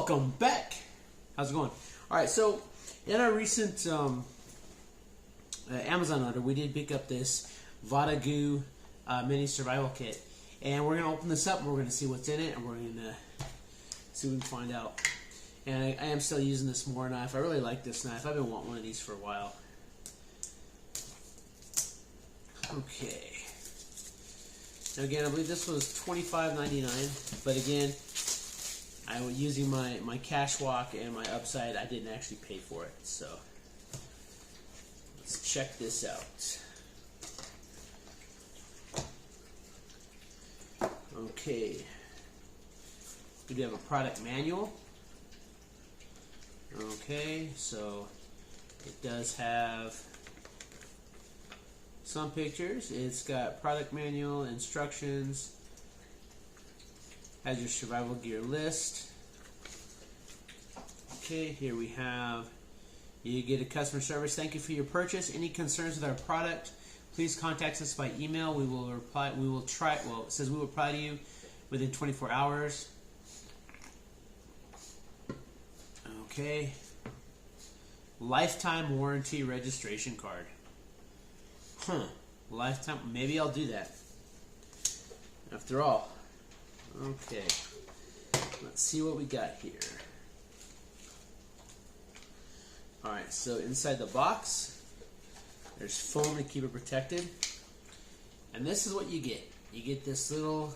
Welcome back. How's it going? All right, so in our recent Amazon order, we did pick up this Votagoo mini survival kit, and we're gonna open this up and we're gonna see what's in it, and we're gonna see what we can find out. And I am still using this Moore knife. I really like this knife. I've been wanting one of these for a while. Okay. Now again, I believe this was $25.99, but again, I was using my cash walk and my upside. I didn't actually pay for it, so let's check this out. Okay, we do have a product manual. Okay, so it does have some pictures. It's got product manual, instructions, has your survival gear list. Okay, here we have, you get a customer service. Thank you for your purchase. Any concerns with our product, please contact us by email. We will reply. We will try. Well, it says we will reply to you within 24 hours. Okay. Lifetime warranty registration card. Lifetime. Maybe I'll do that. After all. Okay. Let's see what we got here. Alright, so inside the box, there's foam to keep it protected. And this is what you get. You get this little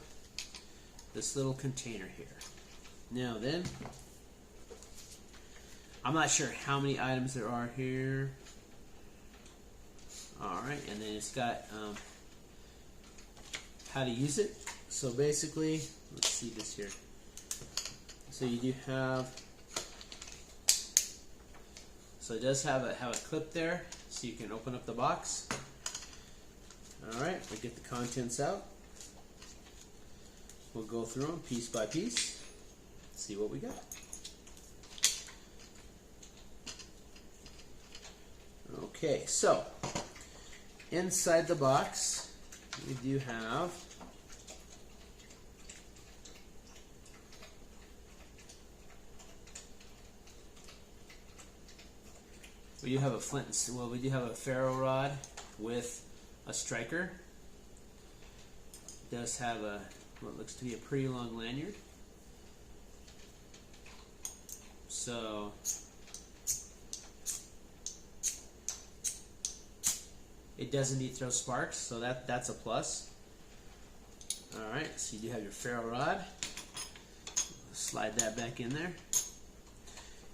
container here. Now then, I'm not sure how many items there are here. Alright, and then it's got how to use it. So basically, let's see this here. So you do have, so it does have a clip there, so you can open up the box. Alright, we'll get the contents out. We'll go through them piece by piece, see what we got. Okay, so inside the box we do have a flint. Well, we do have a ferro rod with a striker. It does have what looks to be a pretty long lanyard. So it doesn't need to throw sparks, so that's a plus. Alright, so you do have your ferro rod. Slide that back in there.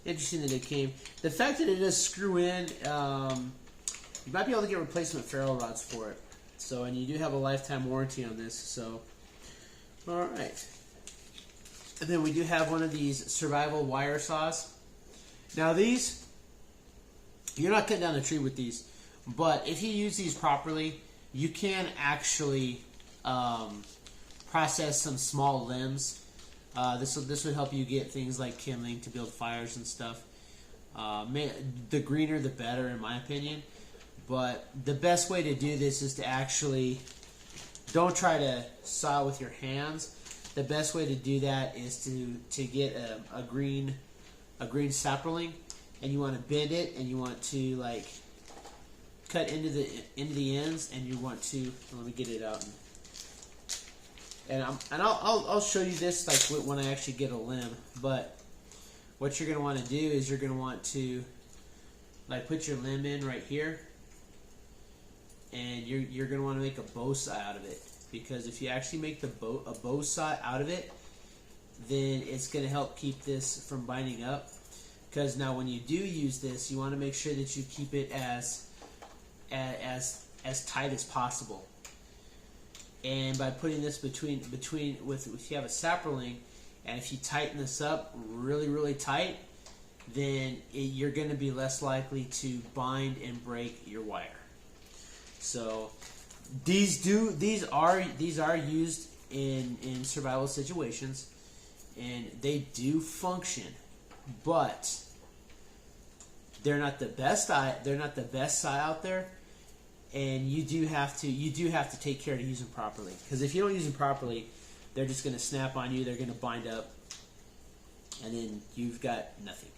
Interesting that it came. The fact that it does screw in, you might be able to get replacement ferro rods for it. So, and you do have a lifetime warranty on this. So, alright. And then we do have one of these survival wire saws. Now these, you're not cutting down the tree with these. But if you use these properly, you can actually process some small limbs. This would help you get things like kindling to build fires and stuff. The greener the better, in my opinion. But the best way to do this is to actually don't try to saw with your hands. The best way to do that is to get a green sapling, and you want to bend it, and you want to like cut into the ends, and you want to, let me get it out, and I'll show you this like when I actually get a limb. But what you're gonna want to do is you're gonna want to like put your limb in right here, and you're gonna want to make a bow saw out of it, because if you actually make a bow saw out of it, then it's gonna help keep this from binding up. Because now when you do use this, you want to make sure that you keep it as tight as possible. And by putting this between if you have a sapling, and if you tighten this up really tight, then you're going to be less likely to bind and break your wire. So these are used in survival situations, and they do function, but they're not the best saw out there. And you do have to take care to use them properly, because if you don't use them properly, they're just going to snap on you. They're going to bind up, and then you've got nothing.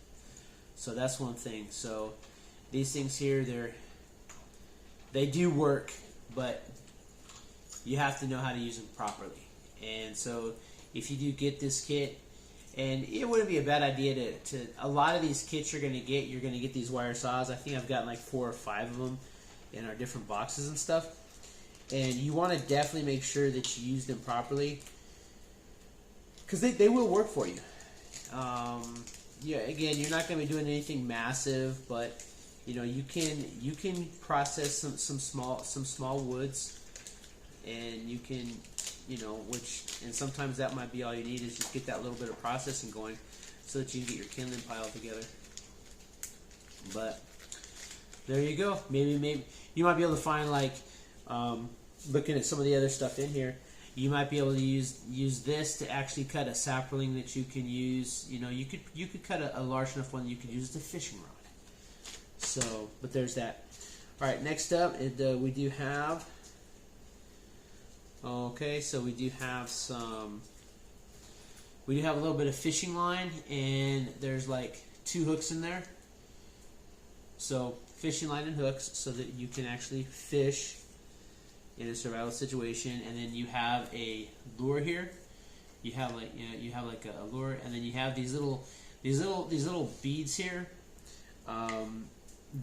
So that's one thing. So these things here, they do work, but you have to know how to use them properly. And so if you do get this kit, and it wouldn't be a bad idea to a lot of these kits you're going to get these wire saws. I think I've gotten like 4 or 5 of them in our different boxes and stuff. And you want to definitely make sure that you use them properly, because they will work for you. Yeah, again, you're not going to be doing anything massive, but you know, you can process some small woods, and you can, you know, and sometimes that might be all you need, is just get that little bit of processing going so that you can get your kindling pile together. But there you go. Maybe you might be able to find, like, looking at some of the other stuff in here, you might be able to use this to actually cut a sapling that you can use. You know, you could cut a large enough one that you could use as a fishing rod. So, but there's that. All right, next up, we do have. Okay, so we do have a little bit of fishing line, and there's like 2 hooks in there. So fishing line and hooks, so that you can actually fish in a survival situation. And then you have a lure here. You have like a lure, and then you have these little beads here.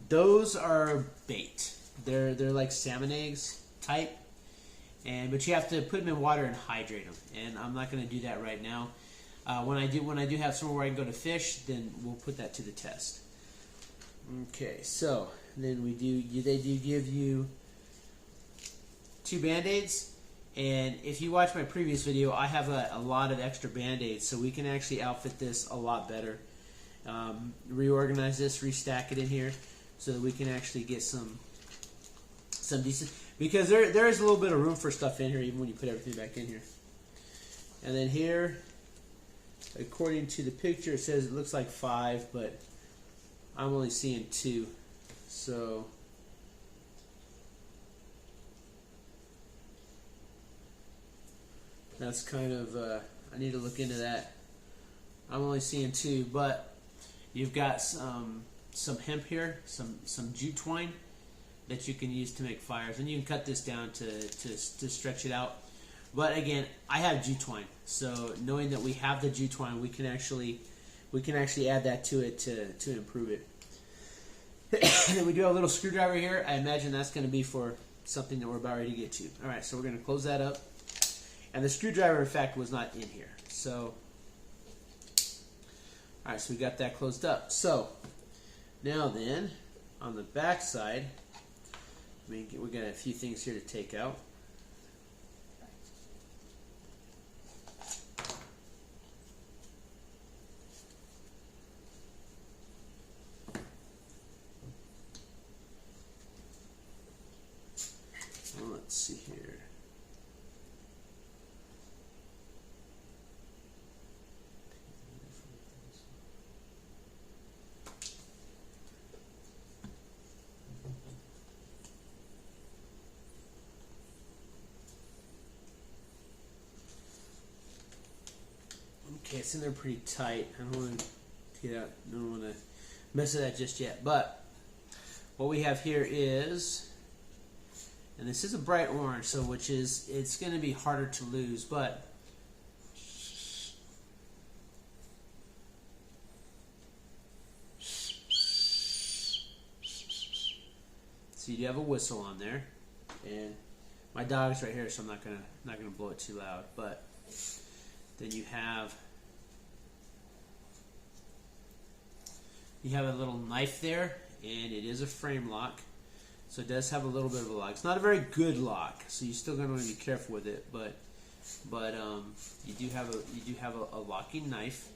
Those are bait. They're like salmon eggs type, but you have to put them in water and hydrate them. And I'm not going to do that right now. When I do have somewhere where I can go to fish, then we'll put that to the test. Okay, so then they do give you 2 Band-Aids, and if you watch my previous video, I have a lot of extra Band-Aids, so we can actually outfit this a lot better. Reorganize this, restack it in here, so that we can actually get some decent, because there is a little bit of room for stuff in here even when you put everything back in here. And then here, according to the picture, it says it looks like 5, but I'm only seeing 2. So that's kind of I need to look into that. I'm only seeing 2, but you've got some hemp here, some jute twine that you can use to make fires, and you can cut this down to stretch it out. But again, I have jute twine, so knowing that we have the jute twine, we can actually add that to it to improve it. And then we do have a little screwdriver here. I imagine that's going to be for something that we're about ready to get to. All right, so we're going to close that up. And the screwdriver, in fact, was not in here. So, all right, so we got that closed up. So now then, on the back side, we got a few things here to take out. Well, let's see here. Okay, it's in there pretty tight. I don't want to get out. I don't want to mess with that just yet. But what we have here is, and this is a bright orange, so it's going to be harder to lose. But so you do have a whistle on there, and my dog's right here, so I'm not gonna blow it too loud. But then you have a little knife there, and it is a frame lock, so it does have a little bit of a lock. It's not a very good lock, so you're still going to want to be careful with it. But you do have a locking knife,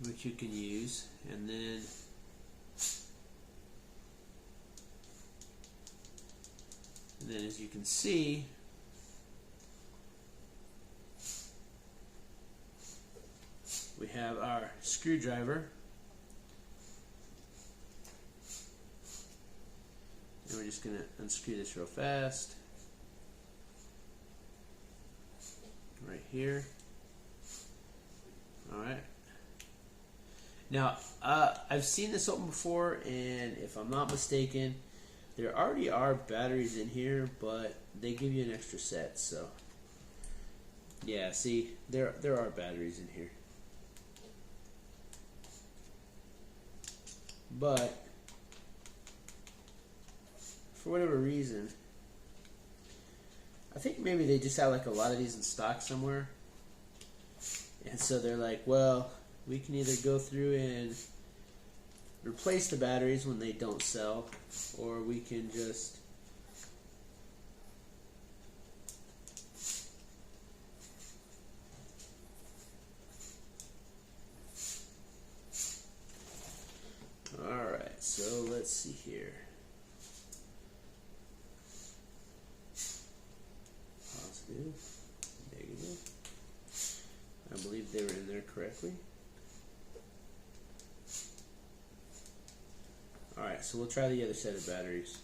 which you can use, and then as you can see, we have our screwdriver. And we're just going to unscrew this real fast. Right here. Alright. Now, I've seen this open before, and if I'm not mistaken, there already are batteries in here, but they give you an extra set. So, yeah, see, there are batteries in here. But for whatever reason, I think maybe they just have like a lot of these in stock somewhere. And so they're like, well, we can either go through and replace the batteries when they don't sell, or we can just alright, so let's see here. Positive, negative. I believe they were in there correctly. Alright, so we'll try the other set of batteries.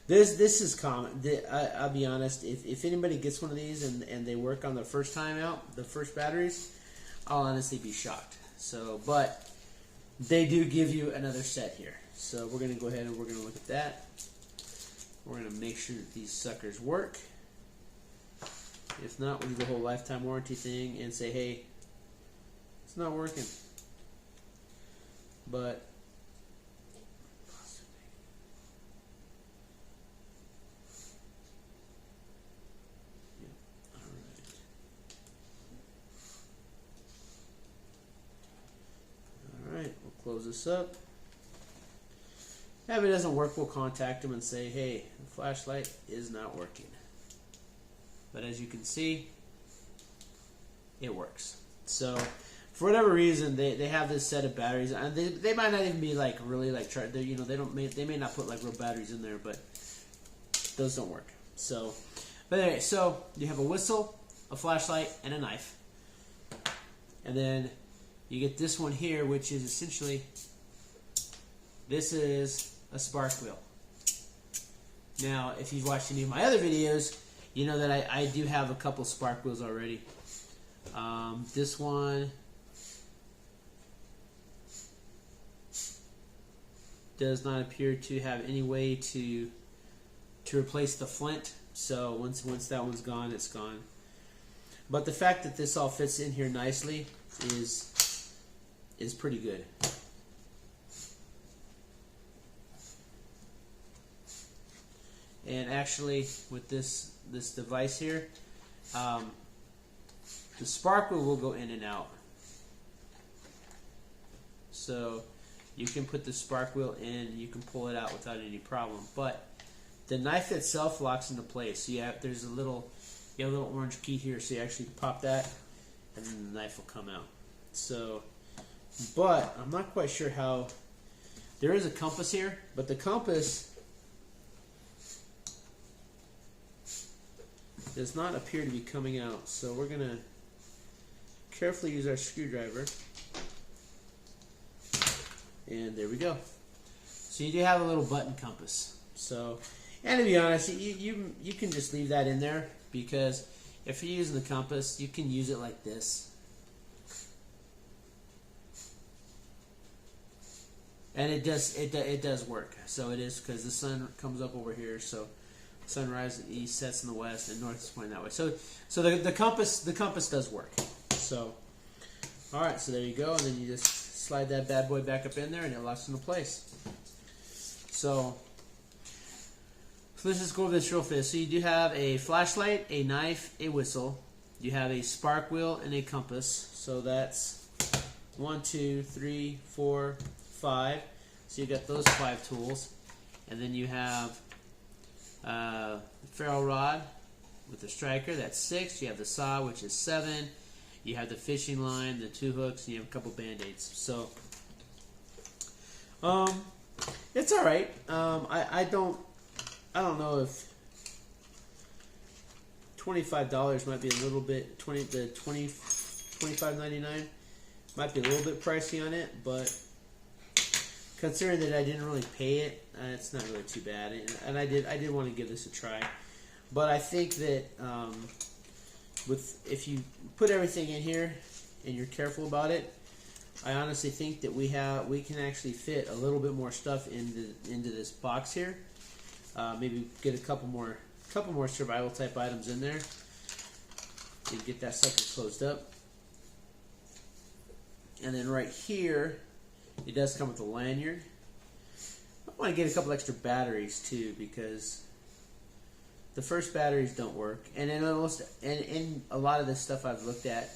This is common. I'll be honest, if anybody gets one of these and they work on the first time out, the first batteries, I'll honestly be shocked. So, but they do give you another set here. So we're going to go ahead and we're going to look at that. We're going to make sure that these suckers work. If not, we'll do the whole lifetime warranty thing and say, hey, it's not working. But alright, we'll close this up. If it doesn't work, we'll contact them and say, hey, the flashlight is not working. But as you can see, it works. So for whatever reason, they have this set of batteries, and they might not even be like really like you know, they may not put like real batteries in there, but those don't work. So, but anyway, so you have a whistle, a flashlight, and a knife, and then you get this one here, which is essentially, this is a spark wheel. Now, if you've watched any of my other videos, you know that I do have a couple spark wheels already. This one does not appear to have any way to replace the flint. So once that one's gone, it's gone. But the fact that this all fits in here nicely is pretty good. And actually, with this device here, the spark wheel will go in and out. So you can put the spark wheel in, you can pull it out without any problem. But the knife itself locks into place. So there's a little orange key here, so you actually pop that, and then the knife will come out. So, but I'm not quite sure how. There is a compass here, but the compass does not appear to be coming out. So we're gonna carefully use our screwdriver, and there we go. So you do have a little button compass. So, and to be honest, you can just leave that in there, because if you're using the compass, you can use it like this, and it does work. So it is, because the sun comes up over here, so sunrise in the east, sets in the west, and north is pointing that way. So the compass does work. So, all right, so there you go, and then you just slide that bad boy back up in there, and it locks into place. So let's just go over this real fast. So you do have a flashlight, a knife, a whistle. You have a spark wheel and a compass. So that's 1, 2, 3, 4, 5. So you got those 5 tools, and then you have ferrule rod with the striker, that's 6. You have the saw, which is 7. You have the fishing line, the 2 hooks, and you have a couple band-aids. So it's all right. I don't know if $25 might be a little bit, $25.99 might be a little bit pricey on it, but considering that I didn't really pay it, it's not really too bad. And I did want to give this a try. But I think that if you put everything in here and you're careful about it, I honestly think that we can actually fit a little bit more stuff into this box here. Maybe get a couple more survival type items in there and get that sucker closed up. And then right here, it does come with a lanyard. I want to get a couple extra batteries too, because the first batteries don't work, and in a lot of this stuff I've looked at,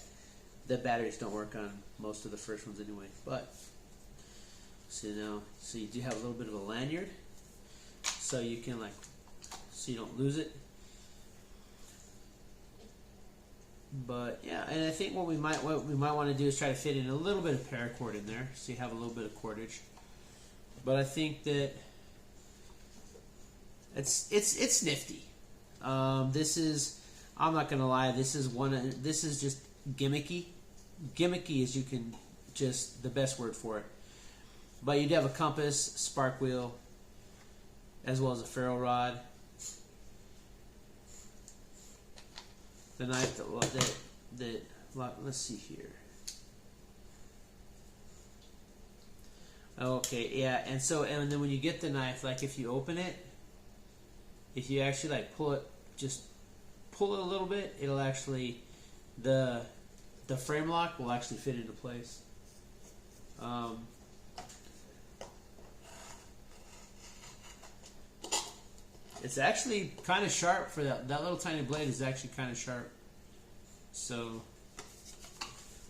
the batteries don't work on most of the first ones anyway. But so you do have a little bit of a lanyard, so you can so you don't lose it. But yeah, and I think what we might want to do is try to fit in a little bit of paracord in there, so you have a little bit of cordage. But I think that it's nifty. This is, I'm not gonna lie, this is just gimmicky. Gimmicky is just the best word for it. But you do have a compass, spark wheel, as well as a ferro rod. The knife that let's see here. Okay, yeah, and then when you get the knife, like if you open it, if you actually pull it a little bit, it'll actually, the frame lock will actually fit into place. It's actually kind of sharp for that little tiny blade is actually kind of sharp. So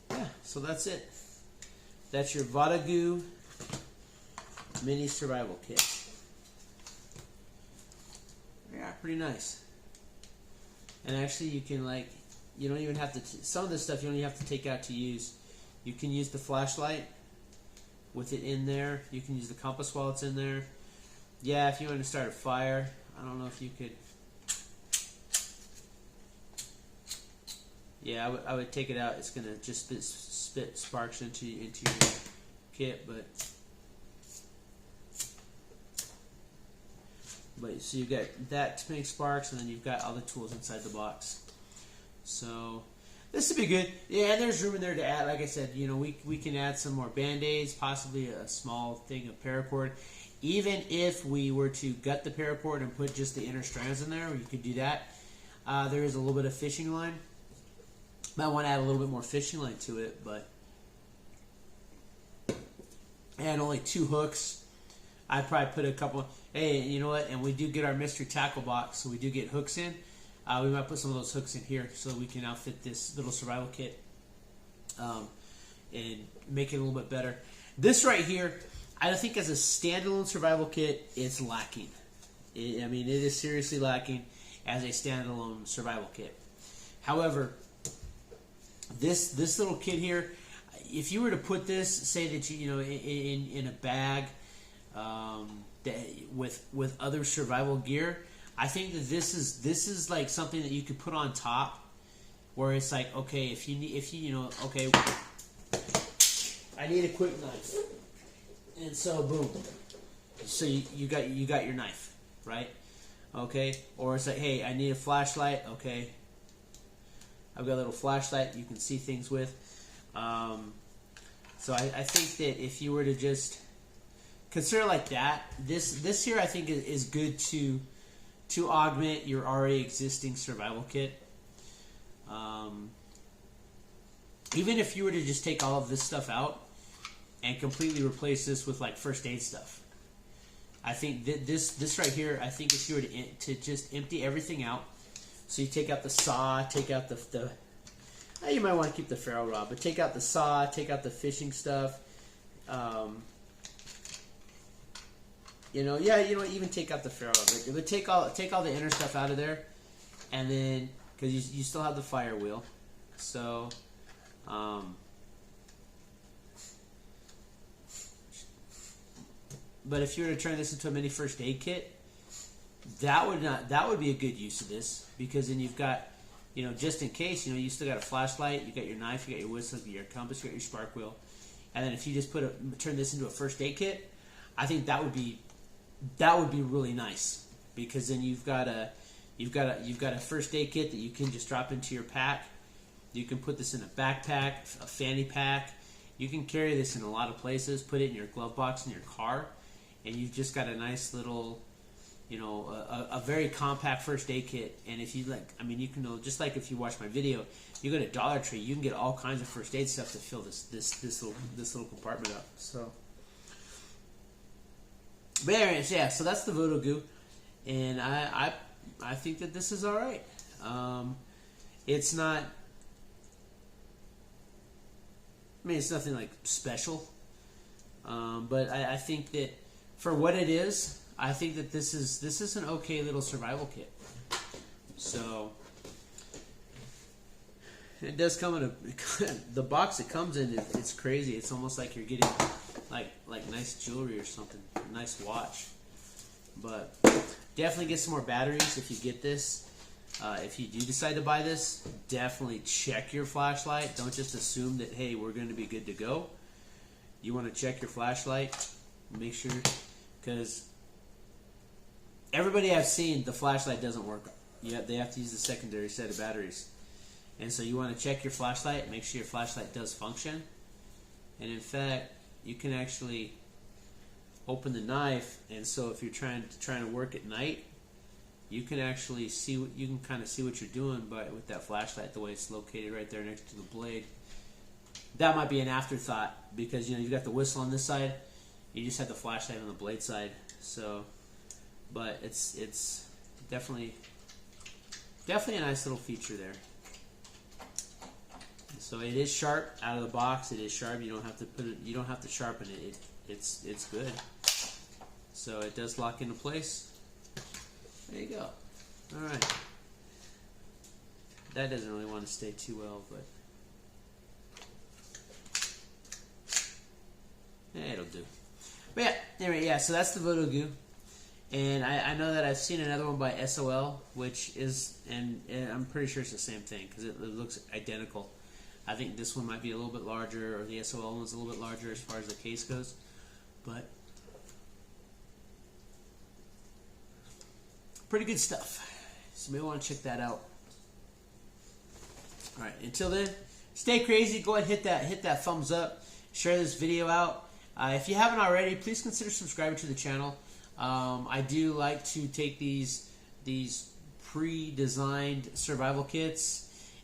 yeah, so that's it. That's your Votagoo mini survival kit. Yeah, pretty nice. And actually you can you don't even have to, some of this stuff you don't even have to take out to use. You can use the flashlight with it in there. You can use the compass while it's in there. Yeah, if you want to start a fire, I don't know if you could. Yeah, I would take it out. It's gonna just spit sparks into your kit, but so you got that to make sparks, and then you've got all the tools inside the box. So this would be good. Yeah, and there's room in there to add. Like I said, we can add some more band-aids, possibly a small thing of paracord. Even if we were to gut the paracord and put just the inner strands in there, you could do that. There is a little bit of fishing line. Might want to add a little bit more fishing line to it, but and only 2 hooks. I'd probably put a couple. Hey, you know what? And we do get our mystery tackle box, so we do get hooks in. We might put some of those hooks in here so we can outfit this little survival kit and make it a little bit better. This right here, I don't think as a standalone survival kit, it's lacking. I mean, it is seriously lacking as a standalone survival kit. However, this little kit here, if you were to put this, say that in a bag with other survival gear, I think that this is like something that you could put on top, where it's like, okay, if you okay, I need a quick knife. And so boom, so you got your knife, right? Okay, or it's like, hey, I need a flashlight. Okay, I've got a little flashlight you can see things with. So I think that if you were to just consider like that, this here I think is good to augment your already existing survival kit. Even if you were to just take all of this stuff out and completely replace this with first aid stuff, I think this right here, I think if you were to just empty everything out, so you take out the saw, take out the you might want to keep the ferro rod, but take out the saw, take out the fishing stuff, even take out the ferro rod, but take all the inner stuff out of there, and then because you still have the fire wheel, so. But if you were to turn this into a mini first aid kit, that would be a good use of this, because then you've got, just in case, you still got a flashlight, you got your knife, you got your whistle, you got your compass, you got your spark wheel, and then if you just turn this into a first aid kit, I think that would be really nice, because then you've got a first aid kit that you can just drop into your pack. You can put this in a backpack, a fanny pack, You can carry this in a lot of places. Put it in your glove box in your car, and you've just got a nice little, you know, a very compact first aid kit. And if you like, I mean, you can know, just like if you watch my video, you go to Dollar Tree, you can get all kinds of first aid stuff to fill this little compartment up. So, but anyways, yeah. So that's the Votagoo, and I think that this is all right. It's not. I mean, it's nothing like special, but I think that for what it is, I think that this is an okay little survival kit. So it does come in a the box it comes in. It's crazy. It's almost like you're getting like nice jewelry or something, a nice watch. But definitely get some more batteries if you get this. If you do decide to buy this, definitely check your flashlight. Don't just assume that, hey, we're going to be good to go. You want to check your flashlight. Make sure, because everybody I've seen, the flashlight doesn't work. They have to use the secondary set of batteries. And so you want to check your flashlight, make sure your flashlight does function. And in fact, you can actually open the knife, and so if you're trying to work at night, you can actually see what you can kind of see what you're doing, but with that flashlight, the way it's located right there next to the blade. That might be an afterthought because you know you've got the whistle on this side, you just have the flashlight on the blade side. So, but it's definitely a nice little feature there. So it is sharp out of the box. It is sharp. You don't have to put it. You don't have to sharpen it. It's good. So it does lock into place. There you go. All right. That doesn't really want to stay too well, but yeah, it'll do. But yeah, anyway, yeah. So that's the Votagoo, and I know that I've seen another one by SOL, which is, and I'm pretty sure it's the same thing because it looks identical. I think this one might be a little bit larger, or the SOL one's a little bit larger as far as the case goes, but pretty good stuff. So maybe want to check that out. All right. Until then, stay crazy. Go ahead, hit that thumbs up. Share this video out. If you haven't already, please consider subscribing to the channel. I do like to take these pre-designed survival kits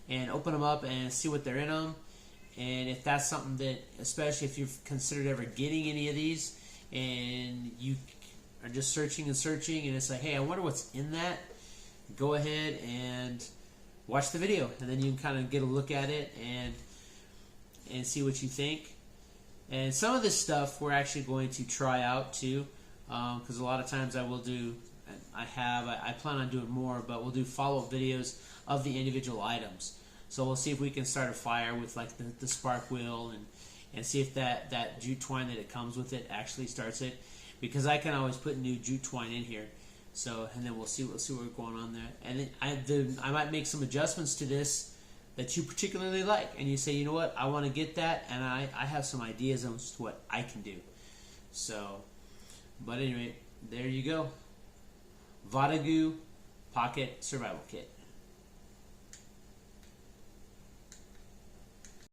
and open them up and see what they're in them. And if that's something that, especially if you've considered ever getting any of these, and you are just searching and it's like, hey, I wonder what's in that, go ahead and watch the video, and then you can kind of get a look at it and see what you think. And some of this stuff we're actually going to try out too, because a lot of times I plan on doing more, but we'll do follow-up videos of the individual items. So we'll see if we can start a fire with like the spark wheel and see if that jute twine that it comes with it actually starts it. Because I can always put new jute twine in here, so and then we'll see what's going on there, and then I might make some adjustments to this that you particularly like, and you say, you know what, I want to get that, and I have some ideas as to what I can do. So, but anyway, there you go, Votagoo Pocket Survival Kit.